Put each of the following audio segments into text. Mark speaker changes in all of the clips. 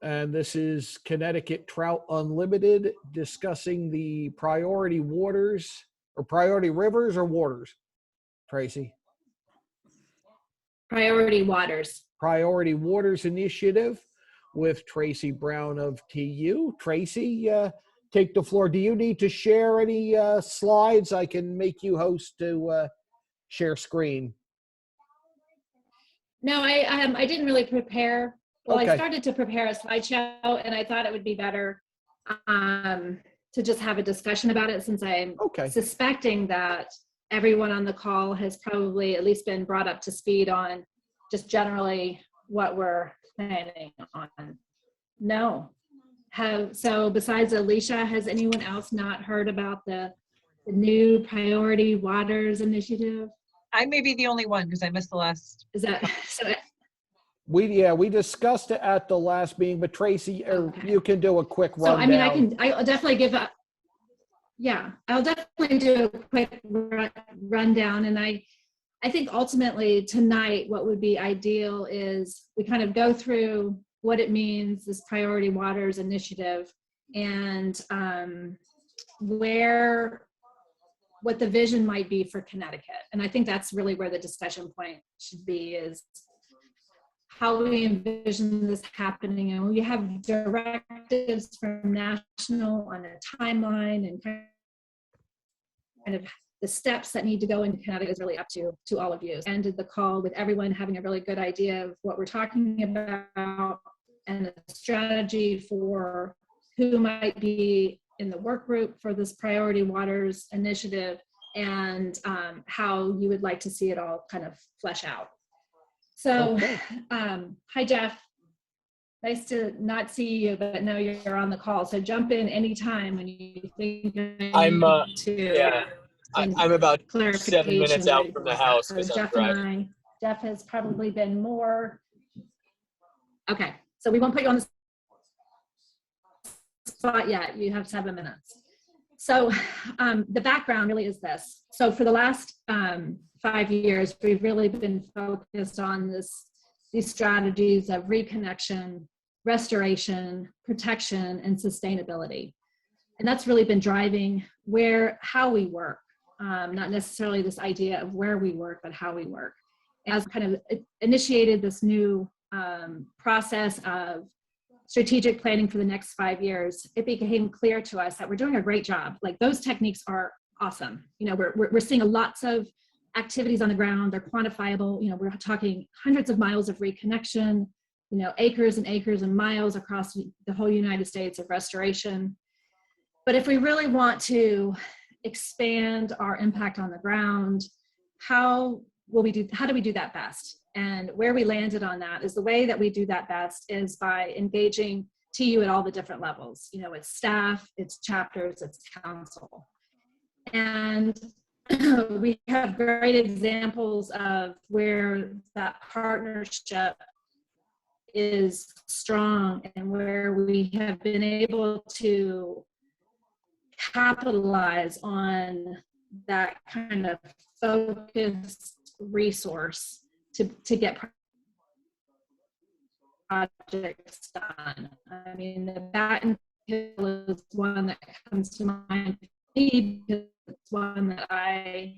Speaker 1: And this is Connecticut Trout Unlimited discussing the priority waters or priority rivers or waters, Tracey?
Speaker 2: Priority waters.
Speaker 1: Priority Waters Initiative with Tracey Brown of TU. Tracey, take the floor. Do you need to share any slides? I can make you host to share screen.
Speaker 2: No, I didn't really prepare. Well,
Speaker 1: Okay.
Speaker 2: I started to prepare a slideshow, and I thought it would be better to just have a discussion about it, since I'm suspecting that everyone on the call has probably at least been brought up to speed on just generally what we're planning on. No. So besides Alicia, has anyone else not heard about the new Priority Waters Initiative?
Speaker 3: I may be the only one because I missed the last.
Speaker 2: Is that so?
Speaker 1: We discussed it at the last meeting, but Tracey, you can do a quick rundown.
Speaker 2: So I mean, I'll definitely give up. Yeah, I'll definitely do a quick rundown, and I think ultimately tonight what would be ideal is we kind of go through what it means, this Priority Waters Initiative, and what the vision might be for Connecticut. And I think that's really where the discussion point should be, is how we envision this happening. And we have directives from national on a timeline, and kind of the steps that need to go into Connecticut is really up to all of you. Ended the call with everyone having a really good idea of what we're talking about and a strategy for who might be in the work group for this Priority Waters Initiative, and how you would like to see it all kind of flesh out. So, hi Jeff, nice to not see you, but know you're on the call. So jump in anytime when you think
Speaker 4: I'm about 7 minutes out from the house because I'm driving.
Speaker 2: Jeff has probably been more. Okay, so we won't put you on the spot yet. You have 7 minutes. So the background really is this. So for the last 5 years, we've really been focused on these strategies of reconnection, restoration, protection, and sustainability. And that's really been driving how we work, not necessarily this idea of where we work, but how we work. As kind of initiated this new process of strategic planning for the next 5 years, it became clear to us that we're doing a great job. Like, those techniques are awesome. You know, we're seeing lots of activities on the ground. They're quantifiable. You know, we're talking hundreds of miles of reconnection, you know, acres and acres and miles across the whole United States of restoration. But if we really want to expand our impact on the ground, how do we do that best? And where we landed on that is the way that we do that best is by engaging TU at all the different levels. You know, it's staff, it's chapters, it's council. And we have great examples of where that partnership is strong and where we have been able to capitalize on that kind of focused resource to get projects done. I mean, the Batten Hill is one that comes to mind for me, because it's one that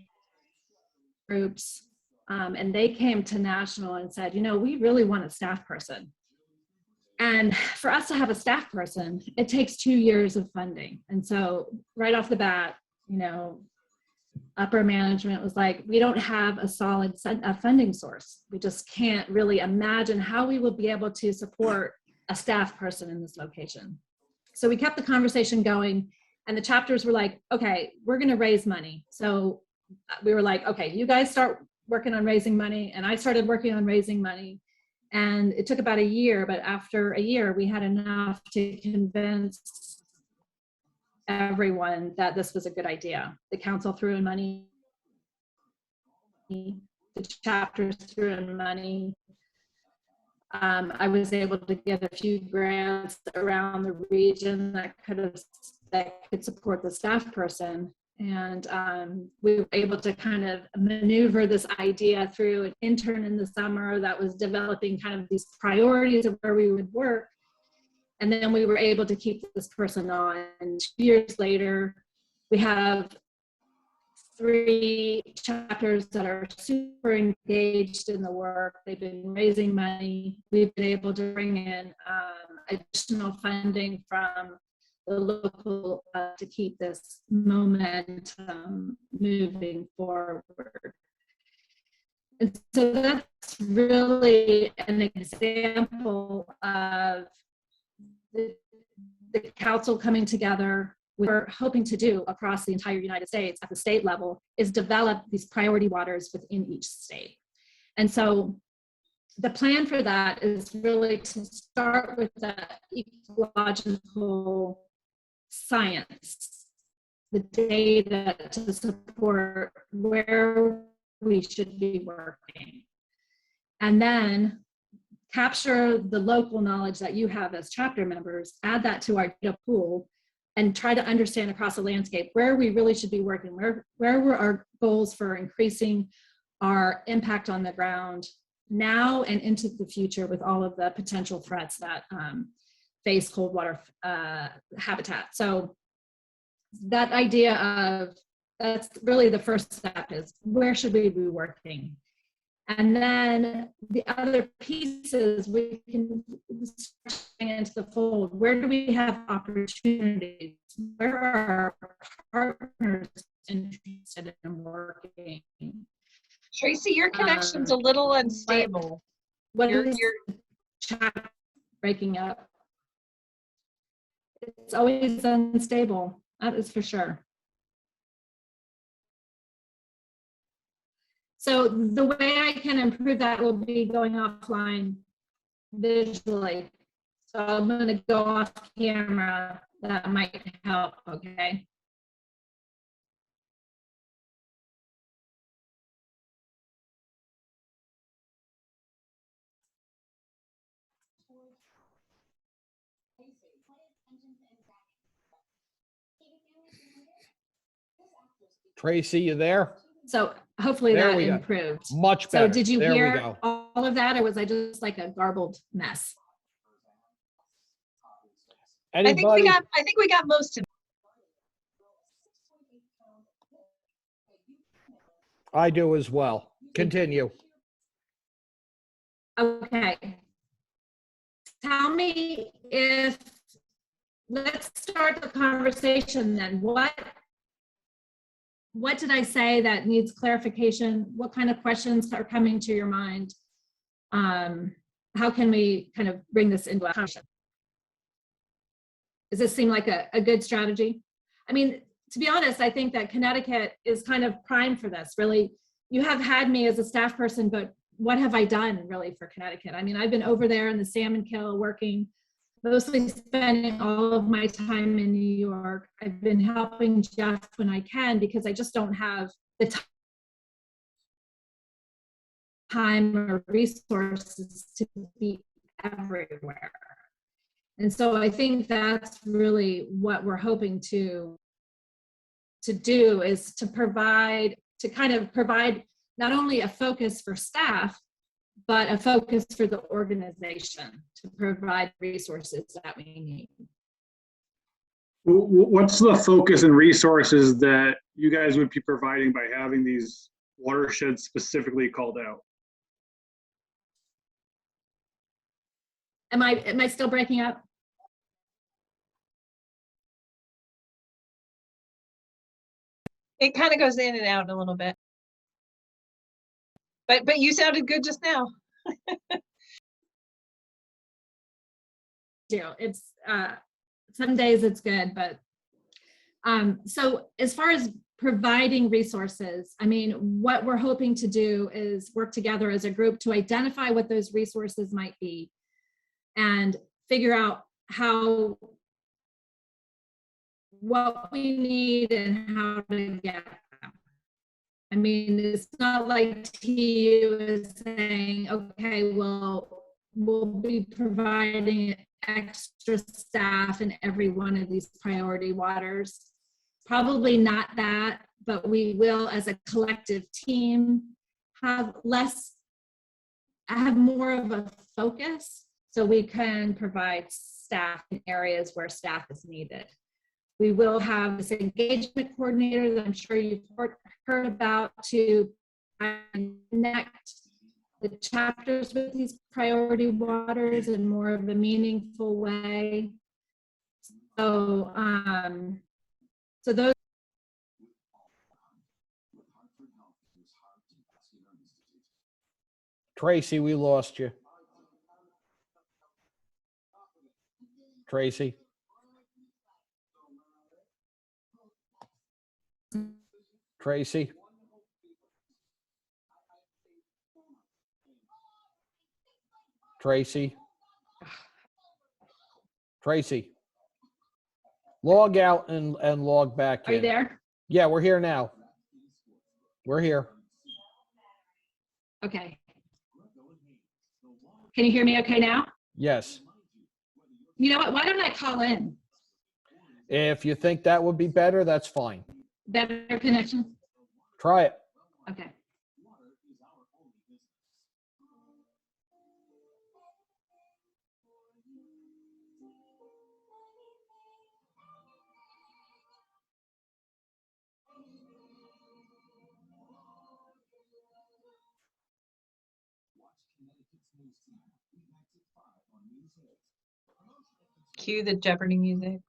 Speaker 2: groups, and they came to national and said, you know, we really want a staff person. And for us to have a staff person, it takes 2 years of funding. And so right off the bat, you know, upper management was like, we don't have a solid funding source. We just can't really imagine how we will be able to support a staff person in this location. So we kept the conversation going, and the chapters were like, okay, we're going to raise money. So we were like, okay, you guys start working on raising money. And I started working on raising money. And it took about a year, but after a year, we had enough to convince everyone that this was a good idea. The council threw in money, the chapters threw in money. I was able to get a few grants around the region that could support the staff person. And we were able to kind of maneuver this idea through an intern in the summer that was developing kind of these priorities of where we would work. And then we were able to keep this person on. And 2 years later, we have 3 chapters that are super engaged in the work. They've been raising money. We've been able to bring in additional funding from the local to keep this momentum moving forward. And so that's really an example of the council coming together. We're hoping to do across the entire United States at the state level is develop these priority waters within each state. And so the plan for that is really to start with the ecological science, the data to support where we should be working. And then capture the local knowledge that you have as chapter members, add that to our data pool, and try to understand across the landscape where we really should be working, where were our goals for increasing our impact on the ground now and into the future with all of the potential threats that face cold water habitat. So that idea of, that's really the first step, is where should we be working? And then the other pieces we can bring into the fold. Where do we have opportunities? Where are our partners interested in working?
Speaker 3: Tracey, your connection's a little unstable.
Speaker 2: What
Speaker 3: You're
Speaker 2: is chat breaking up? It's always unstable, that is for sure. So the way I can improve that will be going offline visually. So I'm going to go off camera. That might help, okay?
Speaker 1: Tracey, you there?
Speaker 2: So hopefully
Speaker 1: There
Speaker 2: that
Speaker 1: we go.
Speaker 2: improved.
Speaker 1: Much better.
Speaker 2: So did you
Speaker 1: There we
Speaker 2: hear
Speaker 1: go.
Speaker 2: all of that, or was I just like a garbled mess?
Speaker 1: Anybody?
Speaker 3: I think we got most of it.
Speaker 1: I do as well. Continue.
Speaker 2: Okay. Tell me if, let's start the conversation then. What did I say that needs clarification? What kind of questions are coming to your mind? How can we kind of bring this into action? Does this seem like a good strategy? I mean, to be honest, I think that Connecticut is kind of primed for this. Really, you have had me as a staff person, but what have I done really for Connecticut? I mean, I've been over there in the salmon kill working, mostly spending all of my time in New York. I've been helping Jeff when I can because I just don't have the time or resources to be everywhere. And so I think that's really what we're hoping to do, is to provide not only a focus for staff, but a focus for the organization to provide resources that we need.
Speaker 5: What's the focus and resources that you guys would be providing by having these watersheds specifically called out?
Speaker 2: Am I still breaking up?
Speaker 3: It kind of goes in and out a little bit. But you sounded good just now.
Speaker 2: It's some days it's good, but so as far as providing resources, I mean, what we're hoping to do is work together as a group to identify what those resources might be and figure out what we need and how to get them. I mean, it's not like TU is saying, okay, well, we'll be providing extra staff in every one of these priority waters. Probably not that, but we will, as a collective team, have more of a focus so we can provide staff in areas where staff is needed. We will have this engagement coordinator that I'm sure you've heard about to connect the chapters with these priority waters in more of a meaningful way. So, so those.
Speaker 1: Tracey, we lost you. Tracey. Tracey. Tracey. Tracey. Log out and log back in.
Speaker 2: Are you there?
Speaker 1: Yeah, we're here now. We're here.
Speaker 2: Okay. Can you hear me okay now?
Speaker 1: Yes.
Speaker 2: You know what? Why don't I call in?
Speaker 1: If you think that would be better, that's fine.
Speaker 2: Better connection?
Speaker 1: Try it.
Speaker 2: Okay.
Speaker 3: Cue the Jeopardy music.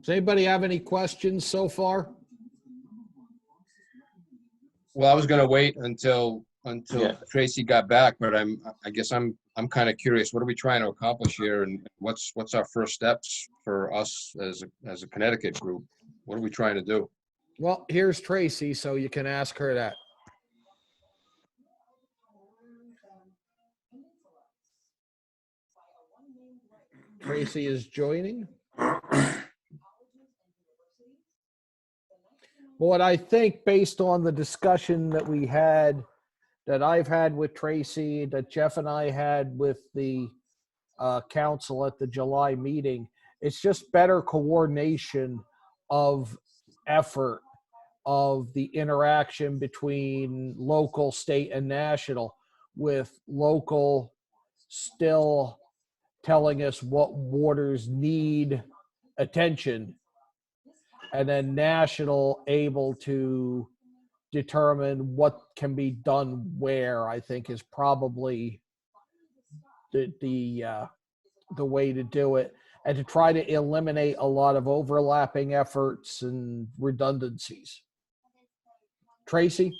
Speaker 1: Does anybody have any questions so far?
Speaker 6: Well, I was gonna wait until Tracey got back, but I guess I'm kind of curious. What are we trying to accomplish here, and what's our first steps for us as a Connecticut group? What are we trying to do?
Speaker 1: Well, here's Tracey, so you can ask her that. Tracey is joining. What I think, based on the discussion that we had, that I've had with Tracey, that Jeff and I had with the council at the July meeting, it's just better coordination of effort, of the interaction between local, state, and national, with local still telling us what waters need attention, and then national able to determine what can be done where, I think is probably the way to do it, and to try to eliminate a lot of overlapping efforts and redundancies. Tracey?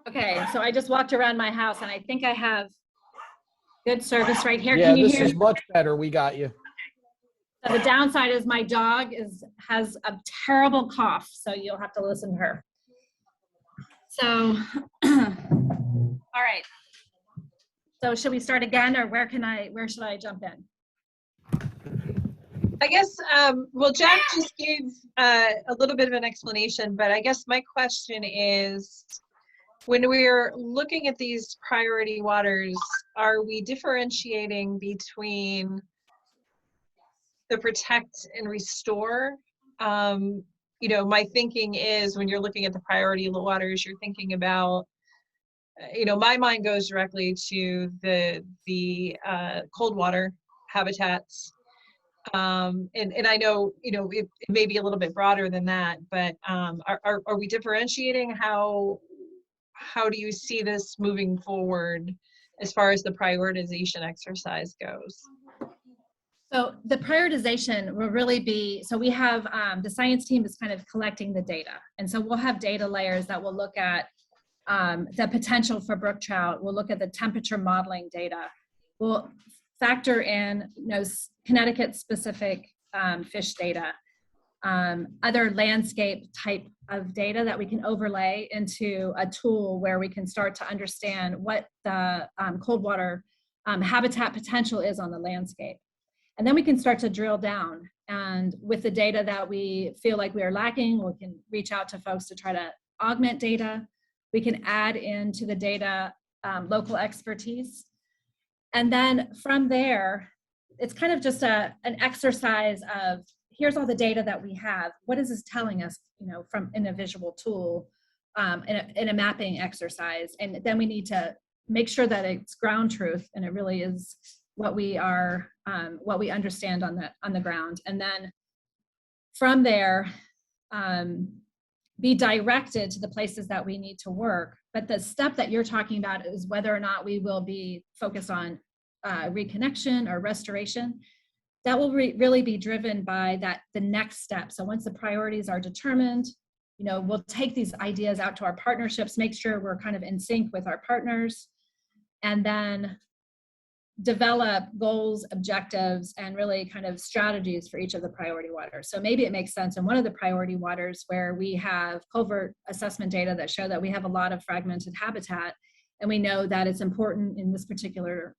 Speaker 2: Okay, so I just walked around my house and I think I have good service right here.
Speaker 1: Yeah,
Speaker 2: Can you
Speaker 1: this
Speaker 2: hear
Speaker 1: is
Speaker 2: me?
Speaker 1: much better. We got you.
Speaker 2: So the downside is my dog has a terrible cough, so you'll have to listen to her. So, all right. So should we start again, or where should I jump in?
Speaker 3: I guess, well, Jack just gave a little bit of an explanation, but I guess my question is, when we're looking at these priority waters, are we differentiating between the protect and restore? You know, my thinking is, when you're looking at the priority waters, you're thinking about, you know, my mind goes directly to the cold water habitats. And I know, you know, it may be a little bit broader than that, but are we differentiating? How do you see this moving forward as far as the prioritization exercise goes?
Speaker 2: So the prioritization will really be, so we have, the science team is kind of collecting the data. And so we'll have data layers that will look at the potential for brook trout. We'll look at the temperature modeling data. We'll factor in, you know, Connecticut specific fish data, other landscape type of data that we can overlay into a tool where we can start to understand what the cold water habitat potential is on the landscape. And then we can start to drill down. And with the data that we feel like we are lacking, we can reach out to folks to try to augment data. We can add into the data local expertise. And then from there, it's kind of just an exercise of, here's all the data that we have. What is this telling us, you know, from in a visual tool, in a mapping exercise? And then we need to make sure that it's ground truth and it really is what we understand on the ground, and then from there be directed to the places that we need to work. But the step that you're talking about is whether or not we will be focused on reconnection or restoration. That will really be driven by the next step. So once the priorities are determined, we'll take these ideas out to our partnerships, make sure we're kind of in sync with our partners, and then develop goals, objectives, and really kind of strategies for each of the priority waters. So maybe it makes sense in one of the priority waters where we have culvert assessment data that show that we have a lot of fragmented habitat, and we know that it's important in this particular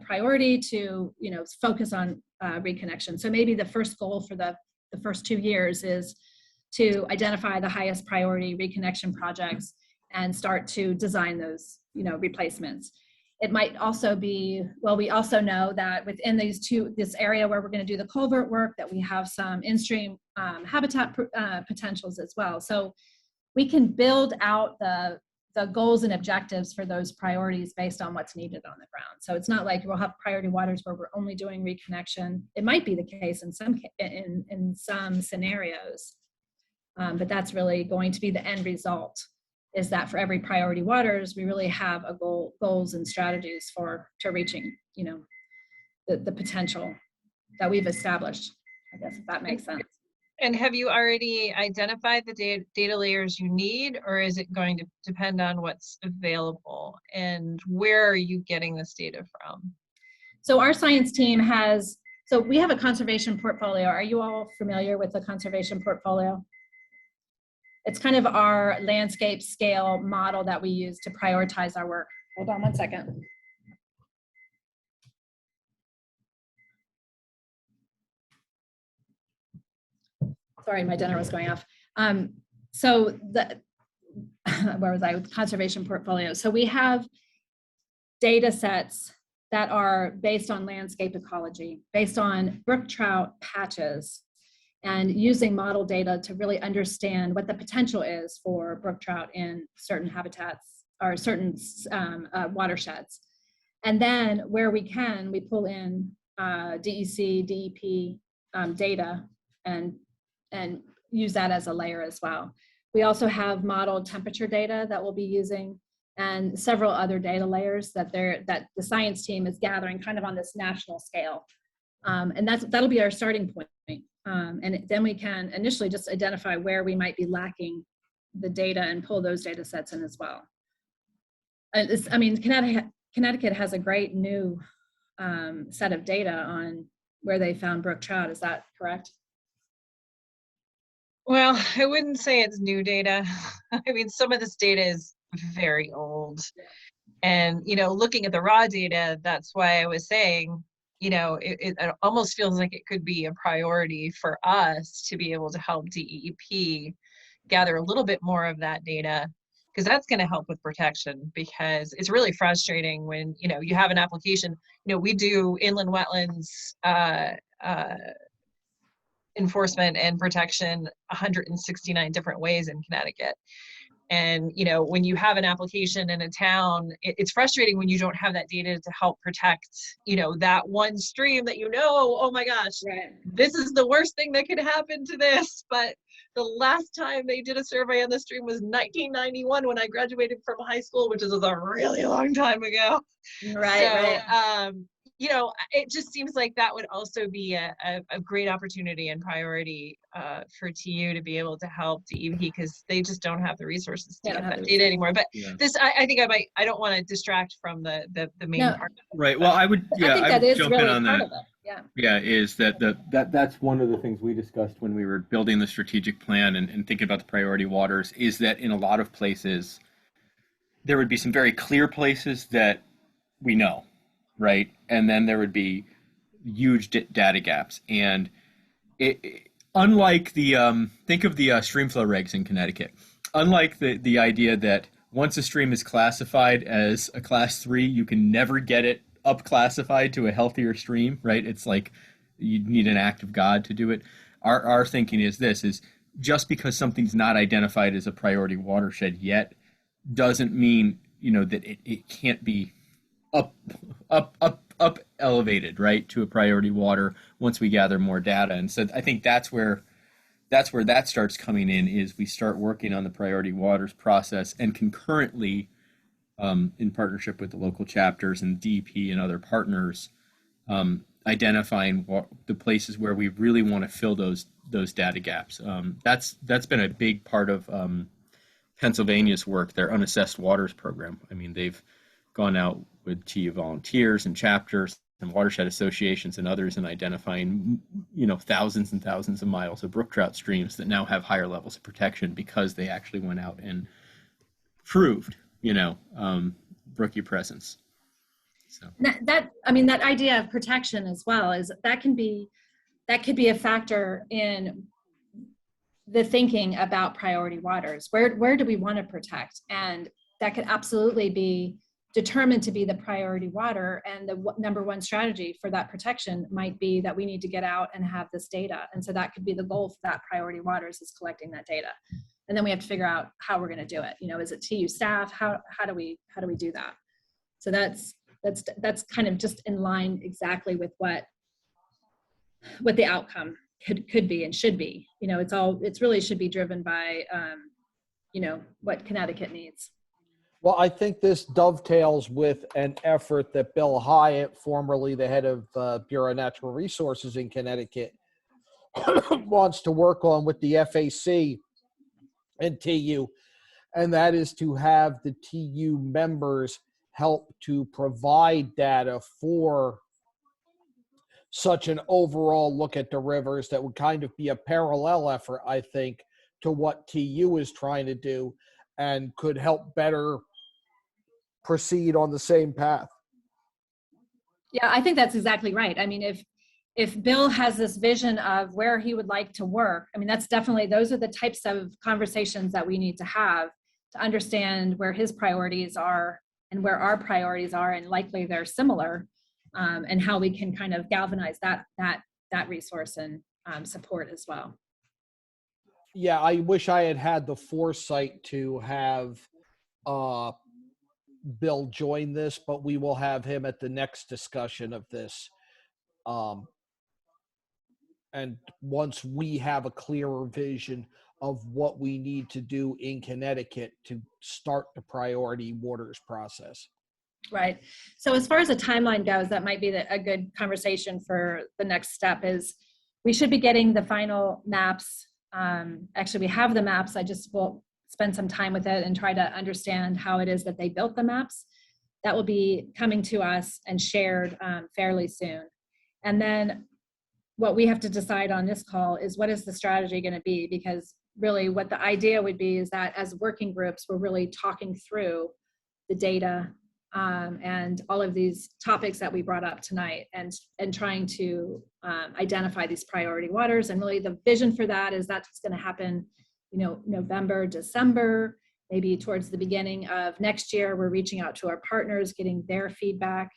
Speaker 2: priority to focus on reconnection. So maybe the first goal for the first 2 years is to identify the highest priority reconnection projects and start to design those replacements. It might also be, well, we also know that within this area where we're going to do the culvert work, that we have some in-stream habitat potentials as well. So we can build out the goals and objectives for those priorities based on what's needed on the ground. So it's not like we'll have priority waters where we're only doing reconnection. It might be the case in some scenarios, but that's really going to be the end result, is that for every priority waters, we really have a goals and strategies to reaching, the potential that we've established, I guess, if that makes sense.
Speaker 3: And have you already identified the data layers you need, or is it going to depend on what's available? And where are you getting this data from?
Speaker 2: So our science team we have a conservation portfolio. Are you all familiar with the conservation portfolio? It's kind of our landscape scale model that we use to prioritize our work. Hold on one second. Sorry, my dinner was going off. Where was I with conservation portfolio? So we have data sets that are based on landscape ecology, based on brook trout patches, and using model data to really understand what the potential is for brook trout in certain habitats or certain watersheds. And then where we can, we pull in DEC, DEP data and use that as a layer as well. We also have modeled temperature data that we'll be using, and several other data layers that the science team is gathering kind of on this national scale. And that'll be our starting point. And then we can initially just identify where we might be lacking the data and pull those data sets in as well. Connecticut has a great new set of data on where they found brook trout. Is that correct?
Speaker 3: Well, I wouldn't say it's new data. I mean, some of this data is very old. And, looking at the raw data, that's why I was saying, it almost feels like it could be a priority for us to be able to help DEP gather a little bit more of that data, because that's going to help with protection. Because it's really frustrating when, you have an application, we do inland wetlands enforcement and protection 169 different ways in Connecticut. And, when you have an application in a town, it's frustrating when you don't have that data to help protect, that one stream that, oh my gosh,
Speaker 2: right,
Speaker 3: this is the worst thing that could happen to this. But the last time they did a survey on the stream was 1991 when I graduated from high school, which is a really long time ago.
Speaker 2: Right.
Speaker 3: It just seems like that would also be a great opportunity and priority for TU to be able to help DEP, because they just don't have the resources to get that data anymore. But this, I think I don't want to distract from the main part.
Speaker 7: Right. Well, I think
Speaker 2: that is
Speaker 7: jump
Speaker 2: really
Speaker 7: in on
Speaker 2: part
Speaker 7: that.
Speaker 2: of it.
Speaker 7: Yeah, is that's one of the things we discussed when we were building the strategic plan and thinking about the priority waters, is that in a lot of places, there would be some very clear places that we know, right? And then there would be huge data gaps. And unlike think of the streamflow regs in Connecticut, unlike the idea that once a stream is classified as a class 3, you can never get it up classified to a healthier stream, right? It's like you need an act of God to do it. Our thinking is just because something's not identified as a priority watershed yet doesn't mean, that it can't be up elevated, right, to a priority water once we gather more data. And so I think that's where that starts coming in, is we start working on the priority waters process, and concurrently, in partnership with the local chapters and DEP and other partners, identifying the places where we really want to fill those data gaps. That's been a big part of Pennsylvania's work, their unassessed waters program. I mean, they've gone out with TU volunteers and chapters and watershed associations and others, and identifying, thousands and thousands of miles of brook trout streams that now have higher levels of protection because they actually went out and proved, brookie presence. So
Speaker 2: that idea of protection as well that could be a factor in the thinking about priority waters. Where do we want to protect? And that could absolutely be determined to be the priority water, and the number one strategy for that protection might be that we need to get out and have this data. And so that could be the goal for that priority waters, is collecting that data. And then we have to figure out how we're going to do it. Is it TU staff? How do we do that? So that's kind of just in line exactly with what the outcome could be and should be. It's really should be driven by what Connecticut needs.
Speaker 1: Well, I think this dovetails with an effort that Bill Hyatt, formerly the head of Bureau of Natural Resources in Connecticut, wants to work on with the FAC and TU, and that is to have the TU members help to provide data for such an overall look at the rivers that would kind of be a parallel effort, I think, to what TU is trying to do, and could help better proceed on the same path.
Speaker 2: Yeah, I think that's exactly right. I mean, if Bill has this vision of where he would like to work, I mean, those are the types of conversations that we need to have to understand where his priorities are and where our priorities are, and likely they're similar, and how we can kind of galvanize that resource and support as well.
Speaker 1: Yeah, I wish I had the foresight to have Bill join this, but we will have him at the next discussion of this. And once we have a clearer vision of what we need to do in Connecticut to start the priority waters process.
Speaker 2: Right. So as far as a timeline goes, that might be a good conversation for the next step. Is we should be getting the final maps. Actually, we have the maps. I just will spend some time with it and try to understand how it is that they built the maps. That will be coming to us and shared fairly soon. And then what we have to decide on this call is, what is the strategy going to be? Because really what the idea would be is that as working groups, we're really talking through the data and all of these topics that we brought up tonight, and trying to identify these priority waters. And really the vision for that is that's going to happen, November, December, maybe towards the beginning of next year. We're reaching out to our partners, getting their feedback.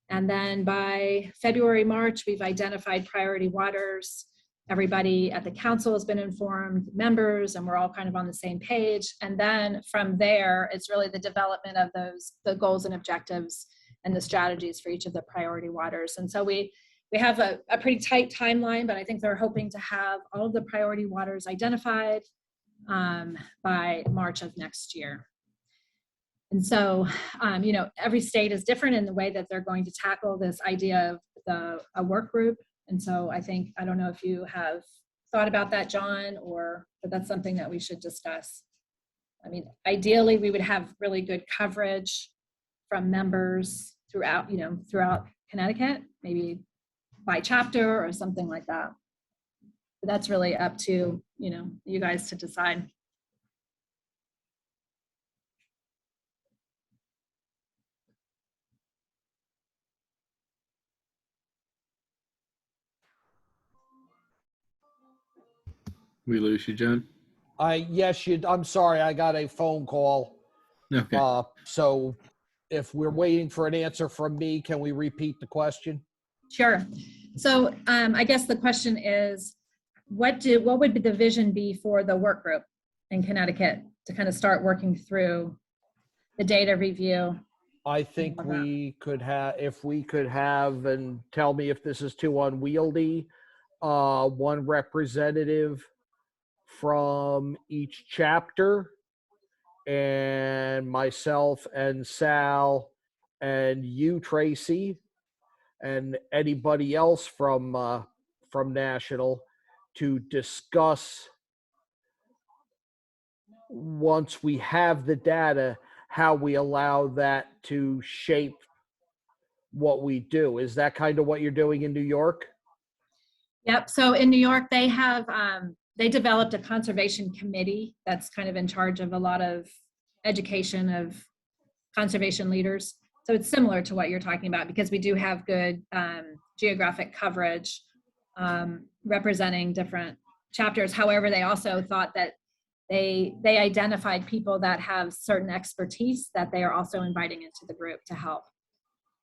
Speaker 2: And then by February, March, we've identified priority waters. Everybody at the council has been informed, members, and we're all kind of on the same page. And then from there, it's really the development of the goals and objectives and the strategies for each of the priority waters. And so we have a pretty tight timeline, but I think they're hoping to have all of the priority waters identified by March of next year. And so, every state is different in the way that they're going to tackle this idea of a work group. And so I don't know if you have thought about that, John, but that's something that we should discuss. I mean, ideally, we would have really good coverage from members throughout Connecticut, maybe by chapter or something like that. But that's really up to, you guys to decide.
Speaker 7: We lose you, John?
Speaker 1: I'm sorry, I got a phone call.
Speaker 7: Okay.
Speaker 1: So if we're waiting for an answer from me, can we repeat the question?
Speaker 2: Sure. So I guess the question is, what would the vision be for the work group in Connecticut to kind of start working through the data review
Speaker 1: I think
Speaker 2: Love that.
Speaker 1: we could have, if we could have, and tell me if this is too unwieldy, one representative from each chapter, and myself and Sal and you, Tracy, and anybody else from National to discuss, once we have the data, how we allow that to shape what we do. Is that kind of what you're doing in New York?
Speaker 2: Yep. So in New York, they have they developed a conservation committee that's kind of in charge of a lot of education of conservation leaders. So it's similar to what you're talking about, because we do have good geographic coverage representing different chapters. However, they also thought that they identified people that have certain expertise that they are also inviting into the group to help.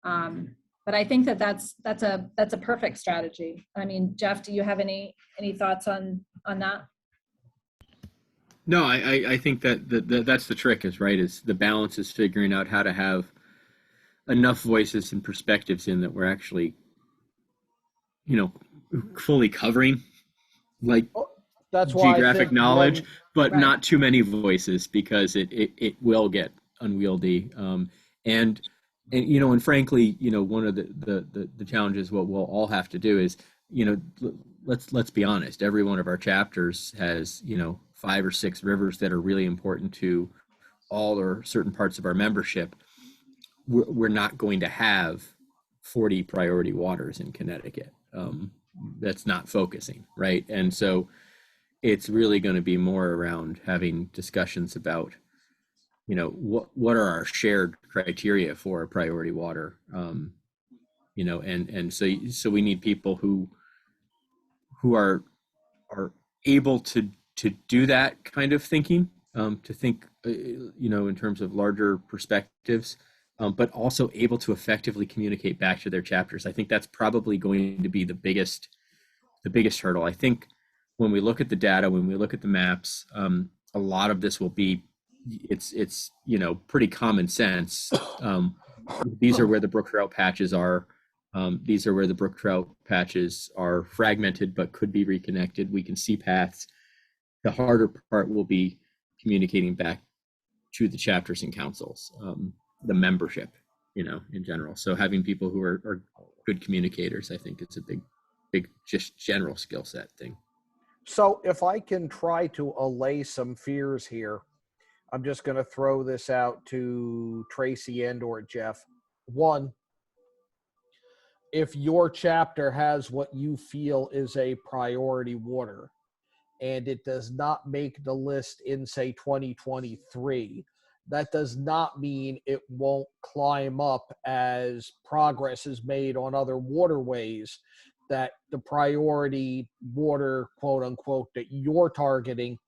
Speaker 2: But I think that that's a perfect strategy. I mean, Jeff, do you have any thoughts on that?
Speaker 7: No, I think that's the trick, is right, is the balance is figuring out how to have enough voices and perspectives in that we're actually, fully covering, like,
Speaker 1: That's why
Speaker 7: geographic knowledge, but
Speaker 2: Right.
Speaker 7: not too many voices, because it will get unwieldy. And frankly, one of the challenges what we'll all have to do is, let's be honest, every one of our chapters has, 5 or 6 rivers that are really important to all or certain parts of our membership. We're not going to have 40 priority waters in Connecticut. That's not focusing, right? And so it's really going to be more around having discussions about, what are our shared criteria for a priority water, and so we need people who are able to do that kind of thinking, to think, in terms of larger perspectives, but also able to effectively communicate back to their chapters. I think that's probably going to be the biggest hurdle. I think when we look at the data, when we look at the maps, a lot of this will be, it's pretty common sense. These are where the brook trout patches are. These are where the brook trout patches are fragmented but could be reconnected. We can see paths. The harder part will be communicating back to the chapters and councils, the membership, in general. So having people who are good communicators, I think it's a big just general skill set thing.
Speaker 1: So if I can try to allay some fears here, I'm just going to throw this out to Tracy and or Jeff. One, if your chapter has what you feel is a priority water and it does not make the list in, say, 2023, that does not mean it won't climb up as progress is made on other waterways, that the priority water, quote unquote, that you're targeting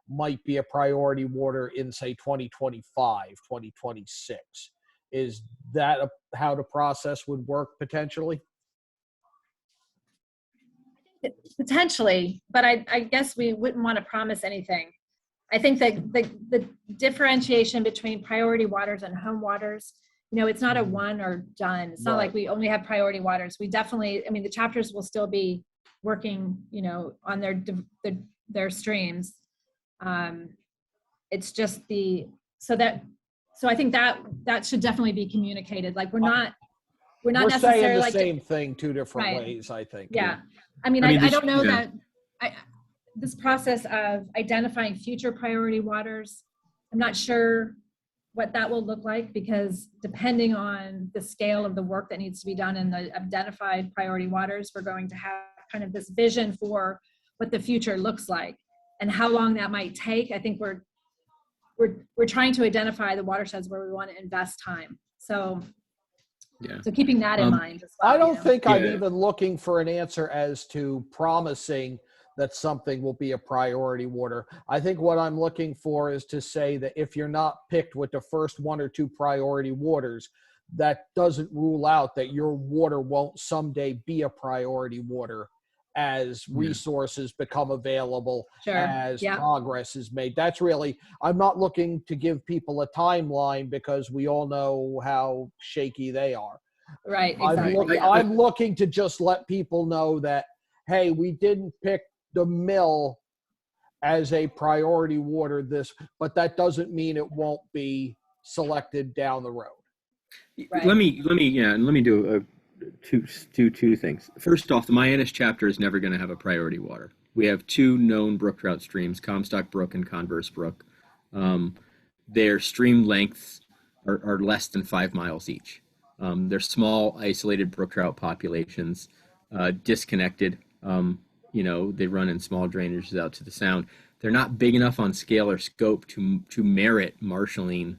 Speaker 1: might be a priority water in, say, 2025, 2026. Is that how the process would work potentially?
Speaker 2: Potentially, but I guess we wouldn't want to promise anything. I think that the differentiation between priority waters and home waters, it's not a one or done. It's not like we only have priority waters. We definitely, the chapters will still be working, on their streams. It's just so I think that should definitely be communicated. Like we're not necessarily
Speaker 1: saying the
Speaker 2: like
Speaker 1: same thing 2 different
Speaker 2: Right.
Speaker 1: ways, I think.
Speaker 2: Yeah. I don't know that this process of identifying future priority waters, I'm not sure what that will look like, because depending on the scale of the work that needs to be done in the identified priority waters, we're going to have kind of this vision for what the future looks like and how long that might take. I think we're trying to identify the watersheds where we want to invest time. So keeping that in mind as well.
Speaker 1: I don't think I'm even looking for an answer as to promising that something will be a priority water. I think what I'm looking for is to say that if you're not picked with the first 1 or 2 priority waters, that doesn't rule out that your water won't someday be a priority water. as resources become available,
Speaker 2: Sure.
Speaker 1: as
Speaker 2: Yeah.
Speaker 1: progress is made. That's really, I'm not looking to give people a timeline because we all know how shaky they are.
Speaker 2: Right. Exactly.
Speaker 1: I'm looking to just let people know that, hey, we didn't pick the mill as a priority water but that doesn't mean it won't be selected down the road.
Speaker 2: Right.
Speaker 7: Let me do two things. First off, the Mianus chapter is never going to have a priority water. We have two known brook trout streams, Comstock Brook and Converse Brook. Their stream lengths are less than 5 miles each. They're small, isolated brook trout populations, disconnected. They run in small drainages out to the sound. They're not big enough on scale or scope to merit marshaling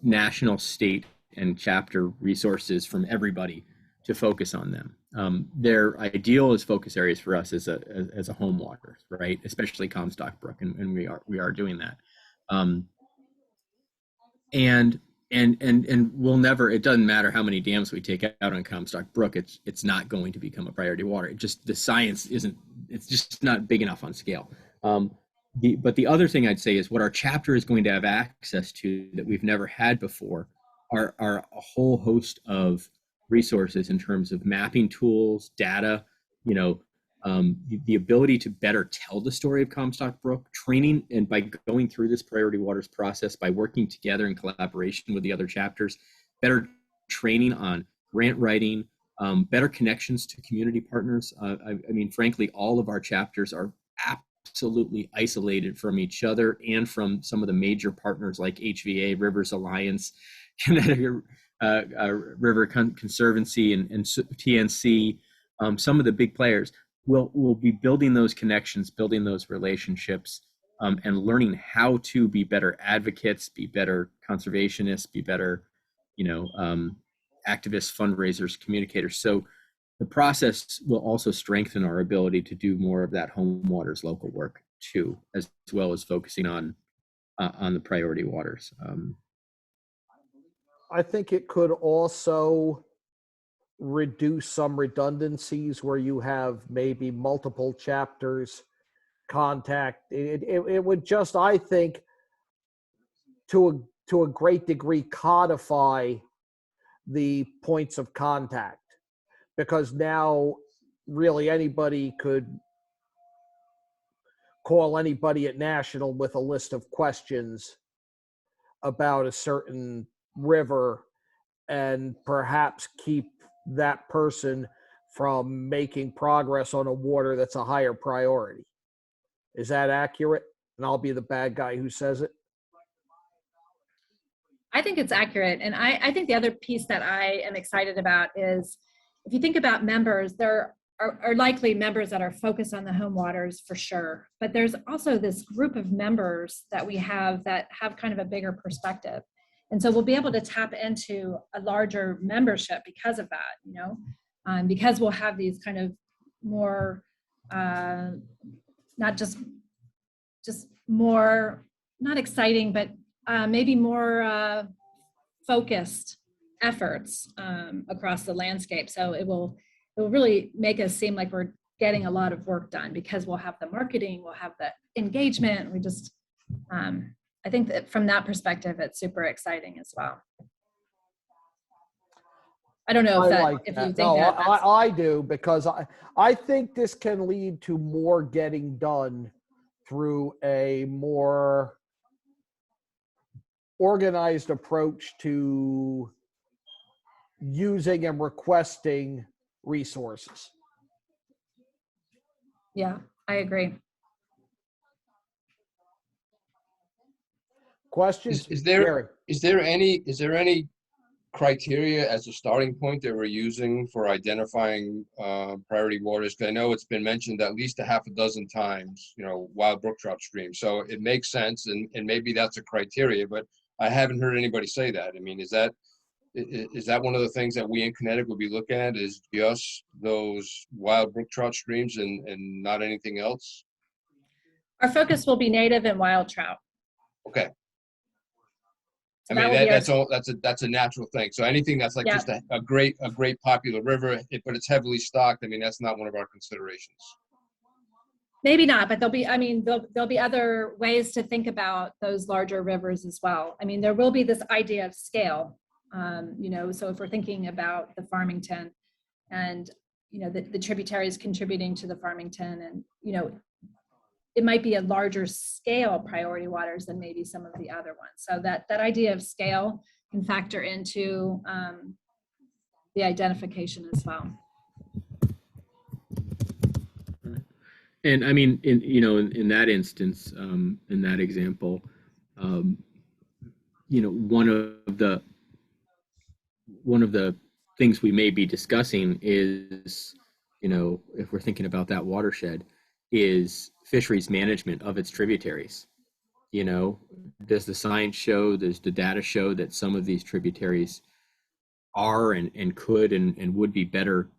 Speaker 7: national, state, and chapter resources from everybody to focus on them. Their ideal as focus areas for us as a home water, right? Especially Comstock Brook, and we are doing that. And we'll never, it doesn't matter how many dams we take out on Comstock Brook, it's not going to become a priority water. The science it's just not big enough on scale. But the other thing I'd say is what our chapter is going to have access to that we've never had before are a whole host of resources in terms of mapping tools, data, the ability to better tell the story of Comstock Brook, training, and by going through this priority waters process, by working together in collaboration with the other chapters, better training on grant writing, better connections to community partners. Frankly, all of our chapters are absolutely isolated from each other and from some of the major partners like HVA, Rivers Alliance, Connecticut River Conservancy, and TNC, some of the big players. We'll be building those connections, building those relationships, and learning how to be better advocates, be better conservationists, be better, activists, fundraisers, communicators. So the process will also strengthen our ability to do more of that home waters local work too, as well as focusing on the priority waters.
Speaker 1: I think it could also reduce some redundancies where you have maybe multiple chapters contact. It would just, I think, to a great degree codify the points of contact, because now really anybody could call anybody at National with a list of questions about a certain river and perhaps keep that person from making progress on a water that's a higher priority. Is that accurate? And I'll be the bad guy who says it.
Speaker 2: I think it's accurate. And I think the other piece that I am excited about is if you think about members, there are likely members that are focused on the home waters for sure. But there's also this group of members that we have that have kind of a bigger perspective. And so we'll be able to tap into a larger membership because of that, because we'll have these kind of more, not just more, not exciting, but maybe more focused efforts across the landscape. So it will really make us seem like we're getting a lot of work done because we'll have the marketing, we'll have the engagement. We just, I think that from that perspective, it's super exciting as well. I don't know if you think that.
Speaker 1: I do, because I think this can lead to more getting done through a more organized approach to using and requesting resources.
Speaker 2: Yeah, I agree.
Speaker 1: Questions?
Speaker 6: Is there any criteria as a starting point that we're using for identifying priority waters? Because I know it's been mentioned at least a half a dozen times, wild brook trout streams. So it makes sense, and maybe that's a criteria, but I haven't heard anybody say that. I mean, is that one of the things that we in Connecticut will be looking at, is just those wild brook trout streams and not anything else?
Speaker 2: Our focus will be native and wild trout.
Speaker 6: Okay.
Speaker 2: So
Speaker 6: I mean,
Speaker 2: that will be
Speaker 6: that's
Speaker 2: our,
Speaker 6: all, that's a natural thing. So anything that's like
Speaker 2: Yeah.
Speaker 6: just a great popular river, but it's heavily stocked, I mean, that's not one of our considerations.
Speaker 2: maybe not, but there'll be other ways to think about those larger rivers as well. I mean, there will be this idea of scale, so if we're thinking about the Farmington and, the tributaries contributing to the Farmington and, it might be a larger scale priority waters than maybe some of the other ones. So that idea of scale can factor into the identification as well.
Speaker 7: And I mean, in that instance, in that example, one of the things we may be discussing is, if we're thinking about that watershed, is fisheries management of its tributaries. Does the science show, does the data show that some of these tributaries are and could and would be better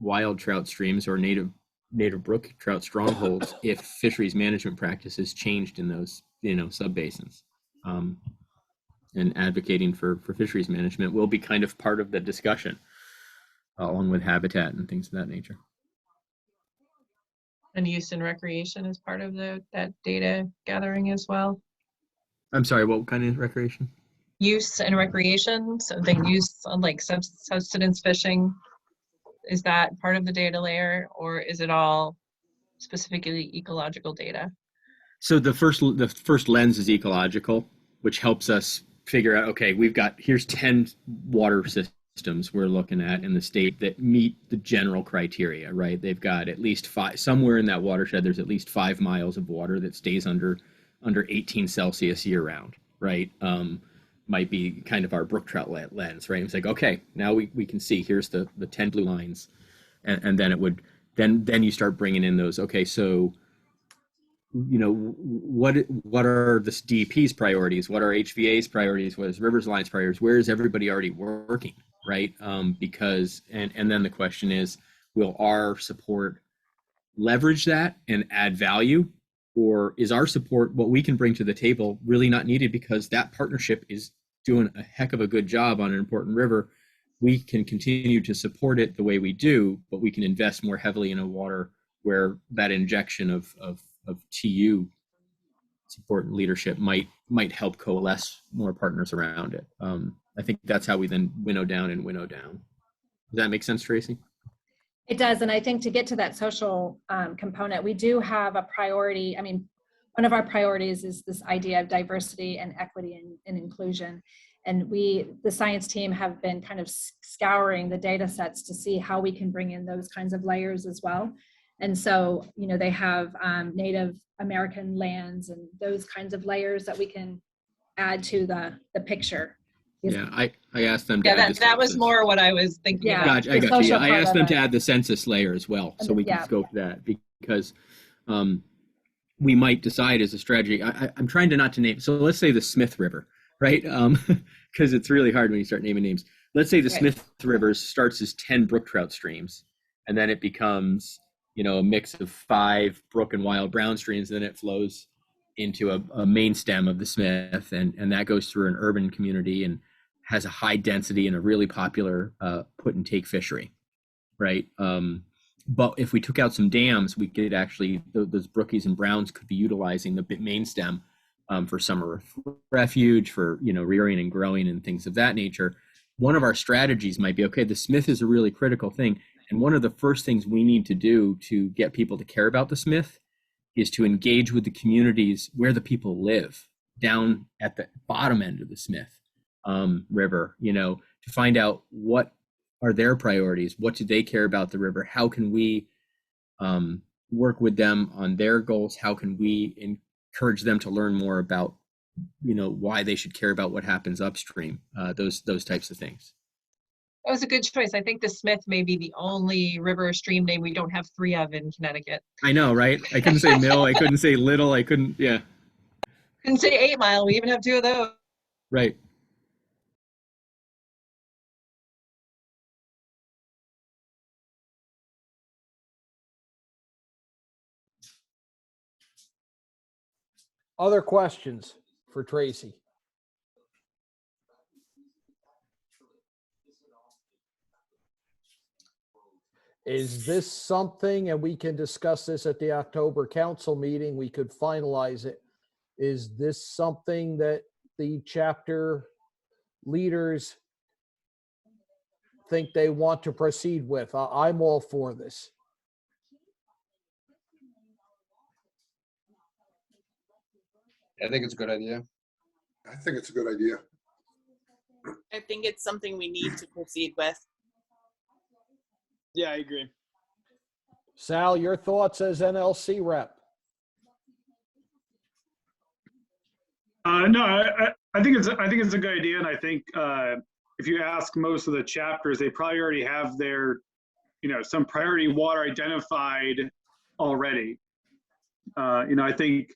Speaker 7: wild trout streams or native brook trout strongholds if fisheries management practices changed in those subbasins? And advocating for fisheries management will be kind of part of the discussion, along with habitat and things of that nature.
Speaker 3: And use and recreation as part of that data gathering as well.
Speaker 7: I'm sorry, what kind of recreation?
Speaker 3: Use and recreation, so the use on like subsistence fishing. Is that part of the data layer, or is it all specifically ecological data?
Speaker 7: So the first lens is ecological, which helps us figure out, okay, here's 10 water systems we're looking at in the state that meet the general criteria, right? They've got at least somewhere in that watershed, there's at least 5 miles of water that stays under 18 Celsius year round, right? Might be kind of our brook trout lens, right? It's like, okay, now we can see, here's the 10 blue lines. And then it would, then you start bringing in those, okay, so, what are the DEP's priorities? What are HVA's priorities? What is Rivers Alliance priorities? Where is everybody already working, right? Because, and then the question is, will our support leverage that and add value? Or is our support, what we can bring to the table, really not needed because that partnership is doing a heck of a good job on an important river? We can continue to support it the way we do, but we can invest more heavily in a water where that injection of TU support and leadership might help coalesce more partners around it. I think that's how we then winnow down. Does that make sense, Tracey?
Speaker 2: It does, and I think to get to that social component, we do have a priority. I mean, one of our priorities is this idea of diversity and equity and inclusion. And the science team have been kind of scouring the data sets to see how we can bring in those kinds of layers as well. And so, they have Native American lands and those kinds of layers that we can add to the picture.
Speaker 7: Yeah, I asked them to
Speaker 3: add that was more what I was thinking about.
Speaker 7: I got you. Yeah, I asked them to add the census layer as well, so we can scope that, because we might decide as a strategy. I'm trying to not to name. So let's say the Smith River, right? Because it's really hard when you start naming names. Let's say the Smith River starts as 10 brook trout streams, and then it becomes a mix of 5 brook and wild brown streams, and then it flows into a main stem of the Smith, and that goes through an urban community and has a high density and a really popular put and take fishery, right? But if we took out some dams, we could actually, those brookies and browns could be utilizing the main stem for summer refuge, for rearing and growing and things of that nature. One of our strategies might be, okay, the Smith is a really critical thing. And one of the first things we need to do to get people to care about the Smith is to engage with the communities where the people live, down at the bottom end of the Smith River, to find out what are their priorities, what do they care about the river, how can we work with them on their goals, how can we encourage them to learn more about why they should care about what happens upstream, those types of things.
Speaker 3: That was a good choice. I think the Smith may be the only river or stream name we don't have 3 of in Connecticut.
Speaker 7: I know, right? I couldn't say Mill, I couldn't say Little, I couldn't, yeah.
Speaker 3: Couldn't say 8 Mile, we even have 2 of those.
Speaker 7: Right.
Speaker 1: Other questions for Tracey? Is this something, and we can discuss this at the October council meeting, we could finalize it. Is this something that the chapter leaders think they want to proceed with? I'm all for this.
Speaker 6: I think it's a good idea.
Speaker 8: I think it's a good idea.
Speaker 9: I think it's something we need to proceed with.
Speaker 4: Yeah, I agree.
Speaker 1: Sal, your thoughts as NLC rep?
Speaker 5: No, I think it's a good idea, and I think if you ask most of the chapters, they probably already have their, some priority water identified already. I think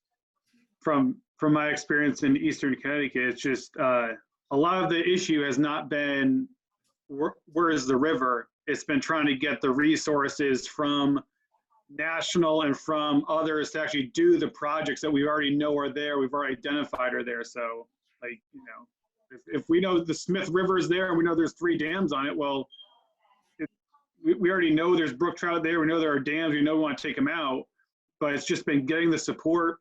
Speaker 5: from my experience in Eastern Connecticut, it's just a lot of the issue has not been where is the river. It's been trying to get the resources from national and from others to actually do the projects that we already know are there. We've already identified are there. So, like, if we know the Smith River is there and we know there's 3 dams on it, well, we already know there's brook trout there. We know there are dams. We know we want to take them out. But it's just been getting the support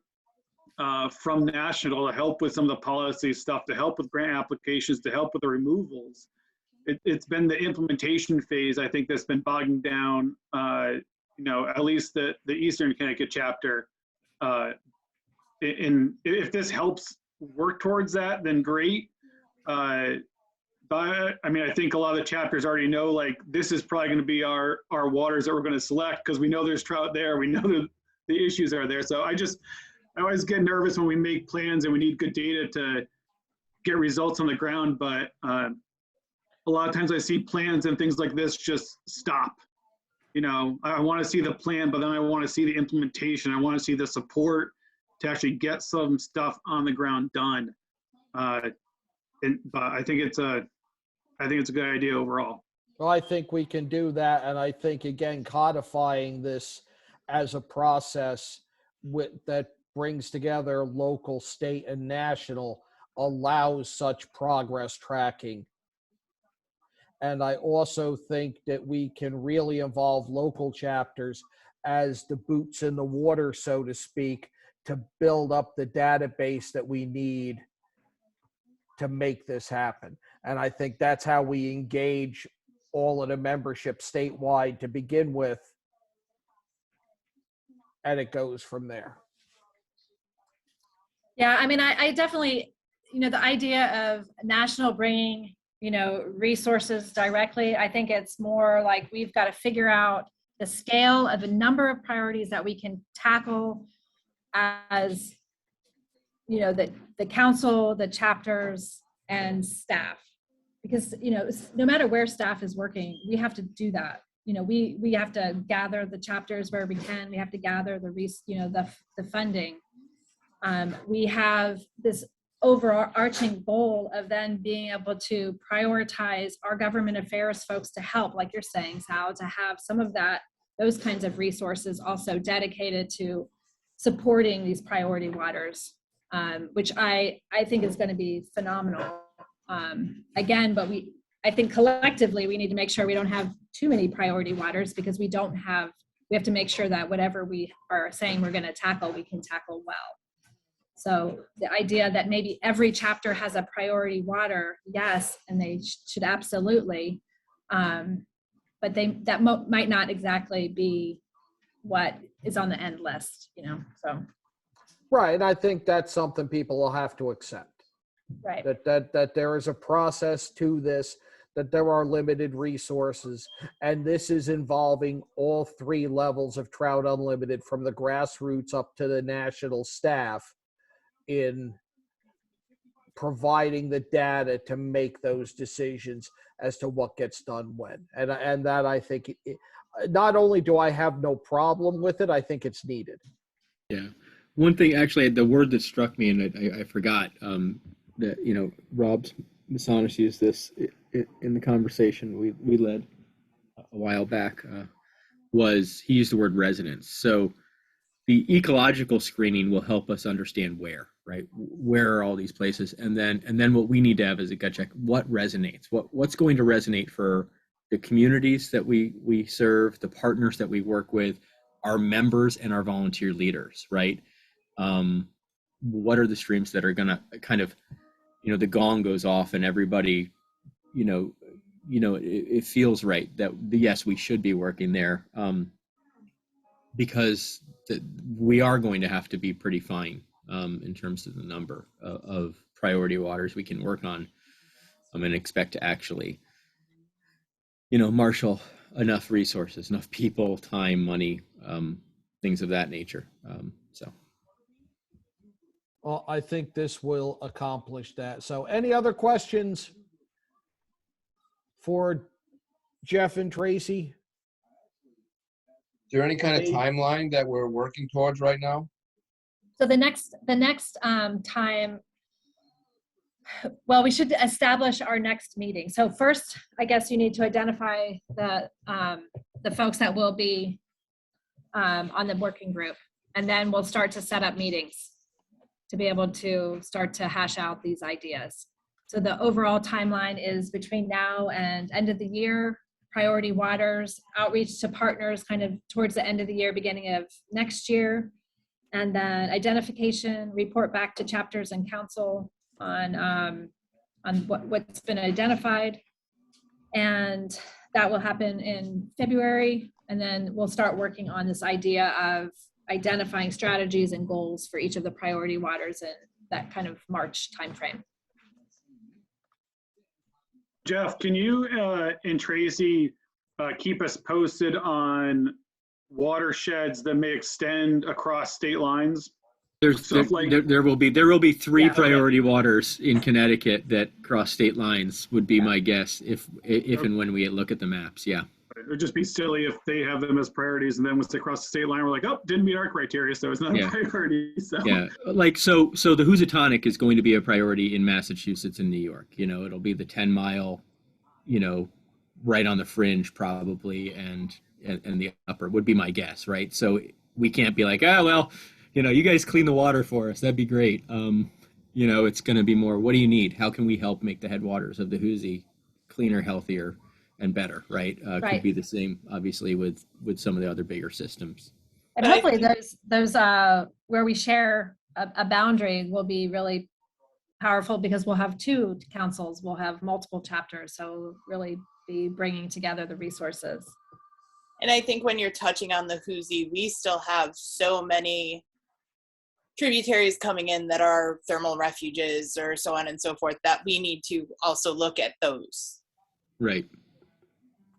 Speaker 5: from national to help with some of the policy stuff, to help with grant applications, to help with the removals. It's been the implementation phase, I think, that's been bogging down, at least the Eastern Connecticut chapter. If this helps work towards that, then great. But I think a lot of the chapters already know, like, this is probably going to be our waters that we're going to select because we know there's trout there. We know that the issues are there. So I always get nervous when we make plans and we need good data to get results on the ground. But a lot of times I see plans and things like this just stop. I want to see the plan, but then I want to see the implementation. I want to see the support to actually get some stuff on the ground done. But I think it's a good idea overall.
Speaker 1: Well, I think we can do that. And I think, again, codifying this as a process that brings together local, state, and national allows such progress tracking. And I also think that we can really involve local chapters as the boots in the water, so to speak, to build up the database that we need to make this happen. And I think that's how we engage all of the membership statewide to begin with. And it goes from there.
Speaker 2: Yeah, I definitely, the idea of national bringing, resources directly, I think it's more like we've got to figure out the scale of the number of priorities that we can tackle as, the council, the chapters, and staff. Because, no matter where staff is working, we have to do that. We have to gather the chapters where we can. We have to gather the funding. We have this overarching goal of then being able to prioritize our government affairs folks to help, like you're saying, Sal, to have some of those kinds of resources also dedicated to supporting these priority waters, which I think is going to be phenomenal. Again, but I think collectively we need to make sure we don't have too many priority waters, because we have to make sure that whatever we are saying we're going to tackle, we can tackle well. So the idea that maybe every chapter has a priority water, yes, and they should absolutely, but that might not exactly be what is on the end list, so.
Speaker 1: Right, and I think that's something people will have to accept.
Speaker 2: Right.
Speaker 1: That there is a process to this, that there are limited resources, and this is involving all 3 levels of Trout Unlimited, from the grassroots up to the national staff, in providing the data to make those decisions as to what gets done when. And that, I think, not only do I have no problem with it, I think it's needed.
Speaker 7: Yeah. One thing, actually, the word that struck me, and I forgot, that, Rob Masonic used this in the conversation we led a while back, was he used the word resonance. So the ecological screening will help us understand where, right? Where are all these places? And then what we need to have is a gut check. What resonates? What's going to resonate for the communities that we serve, the partners that we work with, our members and our volunteer leaders, right? What are the streams that are going to kind of, the gong goes off and everybody, it feels right that yes, we should be working there, because we are going to have to be pretty fine in terms of the number of priority waters we can work on, and expect to actually, marshal enough resources, enough people, time, money, things of that nature. So.
Speaker 1: Well, I think this will accomplish that. So any other questions for Jeff and Tracey?
Speaker 6: Is there any kind of timeline that we're working towards right now?
Speaker 2: So the next time, well, we should establish our next meeting. So first, I guess you need to identify the folks that will be on the working group, and then we'll start to set up meetings to be able to start to hash out these ideas. So the overall timeline is between now and end of the year, priority waters, outreach to partners kind of towards the end of the year, beginning of next year, and then identification, report back to chapters and council on what's been identified. And that will happen in February. And then we'll start working on this idea of identifying strategies and goals for each of the priority waters in that kind of March timeframe.
Speaker 5: Jeff, can you and Tracey keep us posted on watersheds that may extend across state lines?
Speaker 7: There will be 3 priority waters in Connecticut that cross state lines, would be my guess, if and when we look at the maps. Yeah.
Speaker 5: It would just be silly if they have them as priorities, and then once they cross the state line, we're like, oh, didn't meet our criteria, so it's not a priority. So
Speaker 7: yeah, like so the Housatonic is going to be a priority in Massachusetts and New York. It'll be the 10-mile, right on the fringe probably, and the upper would be my guess, right? So we can't be like, you guys clean the water for us. That'd be great. It's going to be more, what do you need? How can we help make the headwaters of the Housy cleaner, healthier, and better, right? Could be the same, obviously, with some of the other bigger systems.
Speaker 2: And hopefully those where we share a boundary will be really powerful, because we'll have 2 councils, we'll have multiple chapters, so really be bringing together the resources.
Speaker 9: And I think when you're touching on the Housy, we still have so many tributaries coming in that are thermal refuges or so on and so forth, that we need to also look at those.
Speaker 7: Right.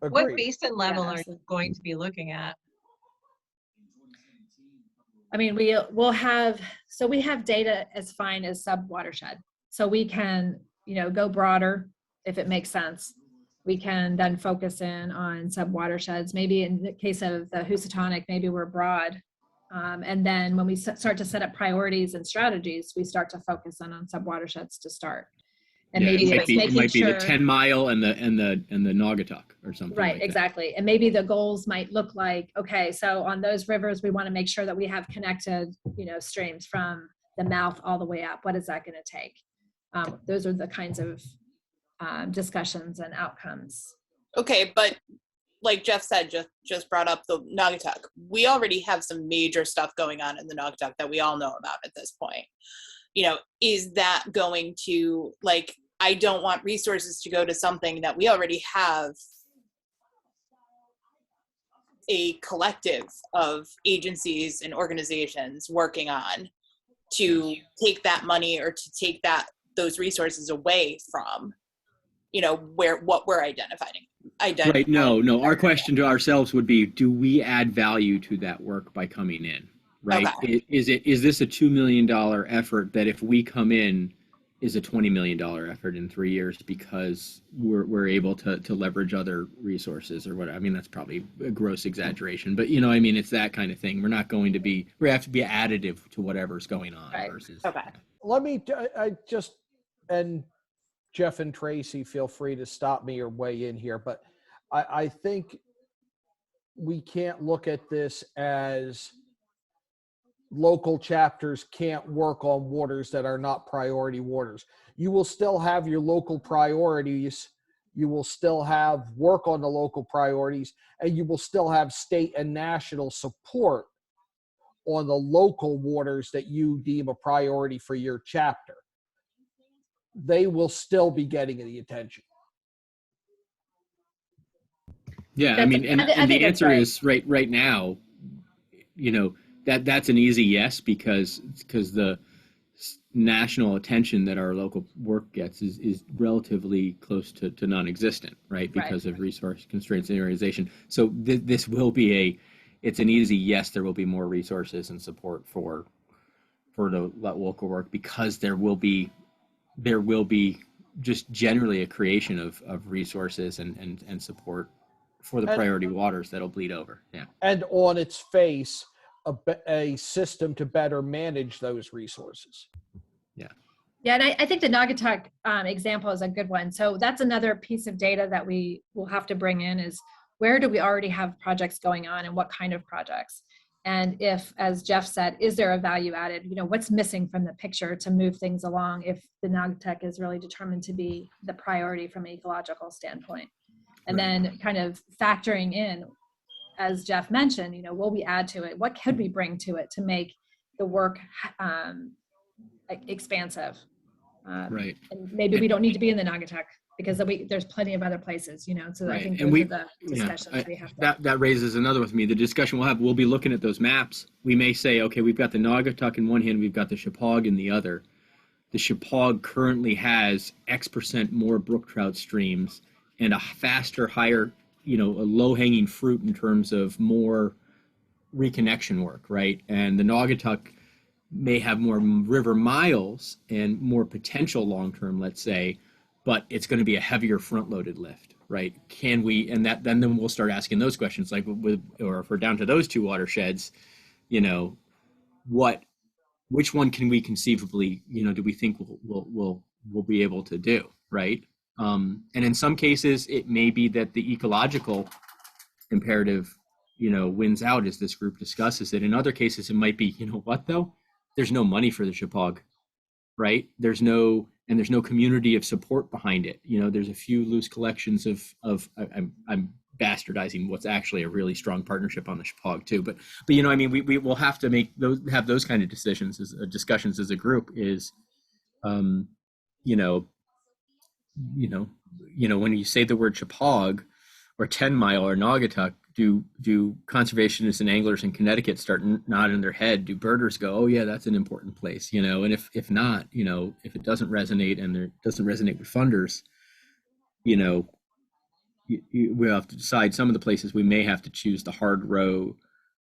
Speaker 3: Agreed. What basin level are you going to be looking at?
Speaker 2: I mean, we'll have, so we have data as fine as sub-watershed. So we can, go broader if it makes sense. We can then focus in on sub-watersheds. Maybe in the case of the Housatonic, maybe we're broad. And then when we start to set up priorities and strategies, we start to focus on sub-watersheds to start. And maybe
Speaker 7: it might be the 10-mile and the Naugatuck or something.
Speaker 2: Right,
Speaker 7: like
Speaker 2: exactly. And maybe the goals might look like, okay, so on those rivers, we want to make sure that we have connected, streams from the mouth all the way up. What is that going to take? Those are the kinds of discussions and outcomes.
Speaker 9: Okay, but like Jeff said, just brought up the Naugatuck. We already have some major stuff going on in the Naugatuck that we all know about at this point. Is that going to, I don't want resources to go to something that we already have a collective of agencies and organizations working on, to take that money or to take those resources away from, what we're identifying.
Speaker 7: Right. No. Our question to ourselves would be, do we add value to that work by coming in? Right. Okay. Is this a $2 million effort that if we come in is a $20 million effort in 3 years because we're able to leverage other resources or what? I mean, that's probably a gross exaggeration, but it's that kind of thing. We have to be additive to whatever's going on.
Speaker 2: Right.
Speaker 7: Versus.
Speaker 9: Okay.
Speaker 1: Let me, and Jeff and Tracey, feel free to stop me or weigh in here, but I think we can't look at this as local chapters can't work on waters that are not priority waters. You will still have your local priorities. You will still have work on the local priorities, and you will still have state and national support on the local waters that you deem a priority for your chapter. They will still be getting the attention.
Speaker 7: Yeah, I mean, and the answer is right now, you know, that's an easy yes, because the national attention that our local work gets is relatively close to non-existent, right? Because of resource constraints and organization. So this will be it's an easy yes. There will be more resources and support for the local work, because there will be just generally a creation of resources and support for the priority waters that'll bleed over. Yeah.
Speaker 1: And on its face, a system to better manage those resources.
Speaker 7: Yeah.
Speaker 2: Yeah, and I think the Naugatuck example is a good one. So that's another piece of data that we will have to bring in, is where do we already have projects going on and what kind of projects? And if, as Jeff said, is there a value added? You know, what's missing from the picture to move things along if the Naugatuck is really determined to be the priority from an ecological standpoint? And then kind of factoring in, as Jeff mentioned, you know, will we add to it? What could we bring to it to make the work expansive?
Speaker 7: Right.
Speaker 2: And maybe we don't need to be in the Naugatuck, because there's plenty of other places, you know. So I think those are the discussions we have to.
Speaker 7: That raises another with me. The discussion we'll be looking at those maps. We may say, okay, we've got the Naugatuck in one hand, we've got the Chippewa in the other. The Chippewa currently has X% more brook trout streams and a faster, higher, you know, a low-hanging fruit in terms of more reconnection work, right? And the Naugatuck may have more river miles and more potential long-term, let's say, but it's going to be a heavier front-loaded lift, right? Can we, and then we'll start asking those questions, like or if we're down to those two watersheds, you know, which one can we conceivably, you know, do we think we'll be able to do, right? And in some cases, it may be that the ecological imperative, you know, wins out as this group discusses it. In other cases, it might be, you know what, though? There's no money for the Chippewa, right? There's no community of support behind it. You know, there's a few loose collections of I'm bastardizing what's actually a really strong partnership on the Chippewa too. But you know, I mean, we will have to have those kind of discussions as a group. Is, you know, when you say the word Chippewa or 10 Mile or Naugatuck, do conservationists and anglers in Connecticut start nodding their head? Do birders go, oh yeah, that's an important place, you know? And if not, you know, if it doesn't resonate and it doesn't resonate with funders, you know, we'll have to decide. Some of the places we may have to choose the hard row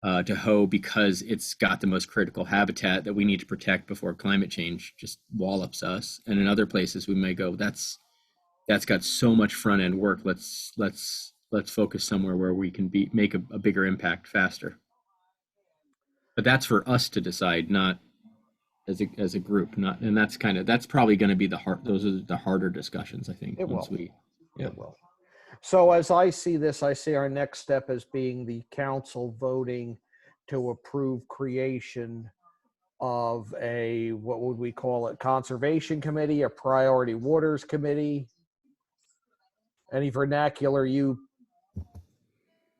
Speaker 7: to hoe, because it's got the most critical habitat that we need to protect before climate change just wallops us. And in other places we may go, that's got so much front end work. Let's focus somewhere where we can make a bigger impact faster. But that's for us to decide, not as a group. And that's probably going to be those are the harder discussions, I think.
Speaker 1: It will. So as I see this, I see our next step as being the council voting to approve creation of a, what would we call it, conservation committee, a priority waters committee. Any vernacular you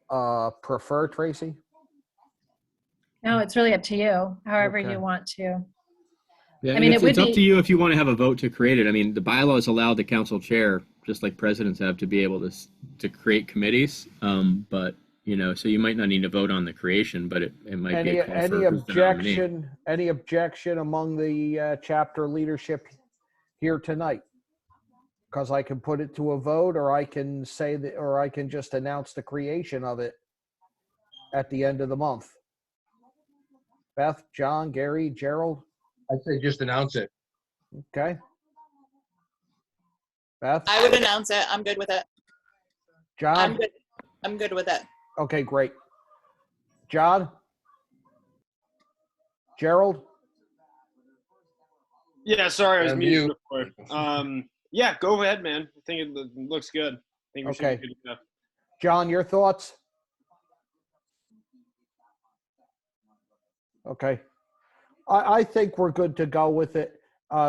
Speaker 1: prefer, Tracey?
Speaker 2: No, it's really up to you, however
Speaker 1: Okay.
Speaker 2: you want to.
Speaker 7: Yeah,
Speaker 2: I mean,
Speaker 7: it's up to you if you want to have a vote to create it. I mean, the bylaws allow the council chair, just like presidents have, to be able to create committees. But you know, so you might not need to vote on the creation, but it might be a call for who's the nominee.
Speaker 1: Any objection among the chapter leadership here tonight? Because I can put it to a vote, or I can say that, or I can just announce the creation of it at the end of the month. Beth, John, Gary, Gerald?
Speaker 6: I'd say just announce it.
Speaker 1: Okay. Beth?
Speaker 9: I would announce it. I'm good with it.
Speaker 1: John?
Speaker 9: I'm good with it.
Speaker 1: Okay, great. John? Gerald?
Speaker 4: Yeah, sorry, I was muted
Speaker 6: mute.
Speaker 4: before. Yeah, go ahead, man. I think it looks good. I think we should be good to go.
Speaker 1: John, your thoughts? Okay. I think we're good to go with it.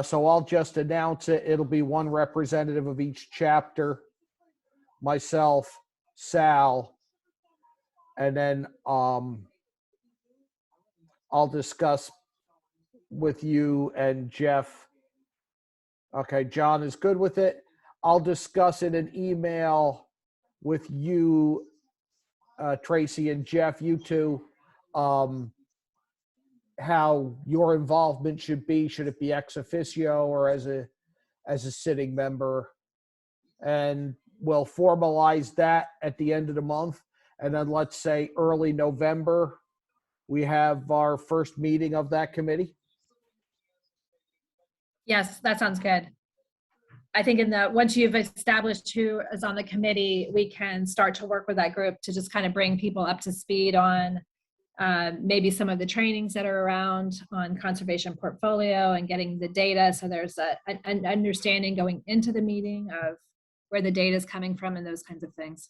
Speaker 1: So I'll just announce it. It'll be one representative of each chapter, myself, Sal, and then I'll discuss with you and Jeff. Okay, John is good with it. I'll discuss in an email with you, Tracy and Jeff, you two, how your involvement should be. Should it be ex officio or as a sitting member? And we'll formalize that at the end of the month. And then let's say early November, we have our first meeting of that committee.
Speaker 2: Yes, that sounds good. I think once you've established who is on the committee, we can start to work with that group to just kind of bring people up to speed on maybe some of the trainings that are around on conservation portfolio and getting the data. So there's an understanding going into the meeting of where the data is coming from and those kinds of things.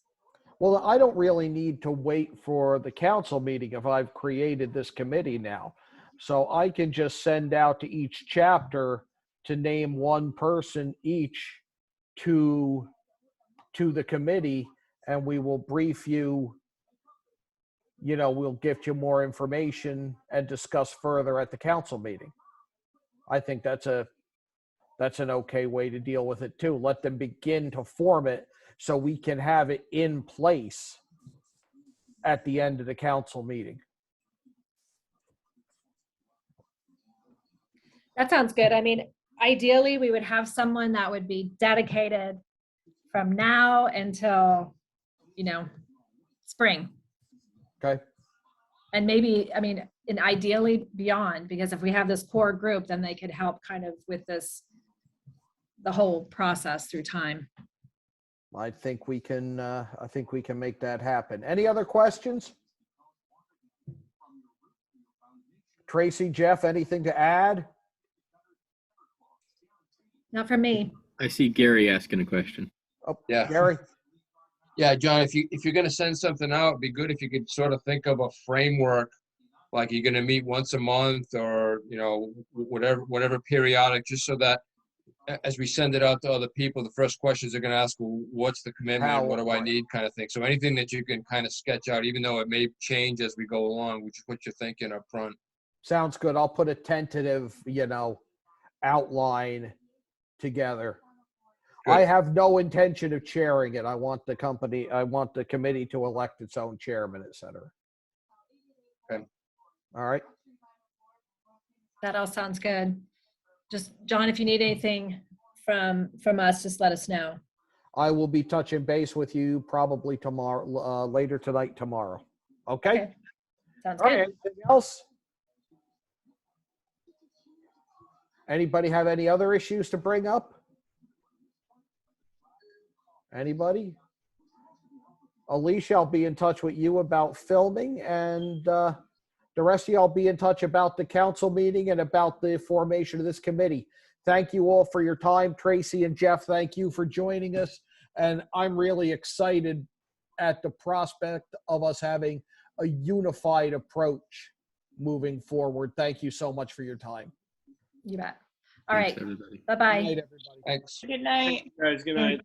Speaker 1: Well, I don't really need to wait for the council meeting if I've created this committee now. So I can just send out to each chapter to name one person each to the committee, and we will brief you. You know, we'll give you more information and discuss further at the council meeting. I think that's an okay way to deal with it too. Let them begin to form it so we can have it in place at the end of the council meeting.
Speaker 2: That sounds good. I mean, ideally, we would have someone that would be dedicated from now until, spring.
Speaker 1: Okay.
Speaker 2: And maybe, and ideally beyond, because if we have this core group, then they could help kind of with the whole process through time.
Speaker 1: I think we can make that happen. Any other questions? Tracy, Jeff, anything to add?
Speaker 2: Not for me.
Speaker 7: I see Gary asking a question.
Speaker 1: Oh,
Speaker 6: Yeah.
Speaker 1: Gary?
Speaker 6: Yeah, John, if you're going to send something out, it'd be good if you could sort of think of a framework, like you're going to meet once a month or, whatever periodic, just so that as we send it out to other people, the first questions they're going to ask, well, what's the commitment? What do I need, kind of thing. So anything that you can kind of sketch out, even though it may change as we go along, which is what you're thinking up front.
Speaker 1: Sounds good. I'll put a tentative, outline together.
Speaker 6: Good.
Speaker 1: I have no intention of chairing it. I want the committee to elect its own chairman, et cetera.
Speaker 6: Okay.
Speaker 1: All right.
Speaker 2: That all sounds good. Just, John, if you need anything from us, just let us know.
Speaker 1: I will be touching base with you probably tomorrow, later tonight, tomorrow. Okay?
Speaker 2: Sounds
Speaker 1: All
Speaker 2: good.
Speaker 1: right. Anything else? Anybody have any other issues to bring up? Anybody? Alicia, I'll be in touch with you about filming, and the rest of y'all be in touch about the council meeting and about the formation of this committee. Thank you all for your time. Tracy and Jeff, thank you for joining us. And I'm really excited at the prospect of us having a unified approach moving forward. Thank you so much for your time.
Speaker 2: You bet. All right.
Speaker 7: Thanks, everybody.
Speaker 2: Bye-bye.
Speaker 1: Good night, everybody.
Speaker 6: Thanks.
Speaker 9: Good night.
Speaker 4: Guys, good night.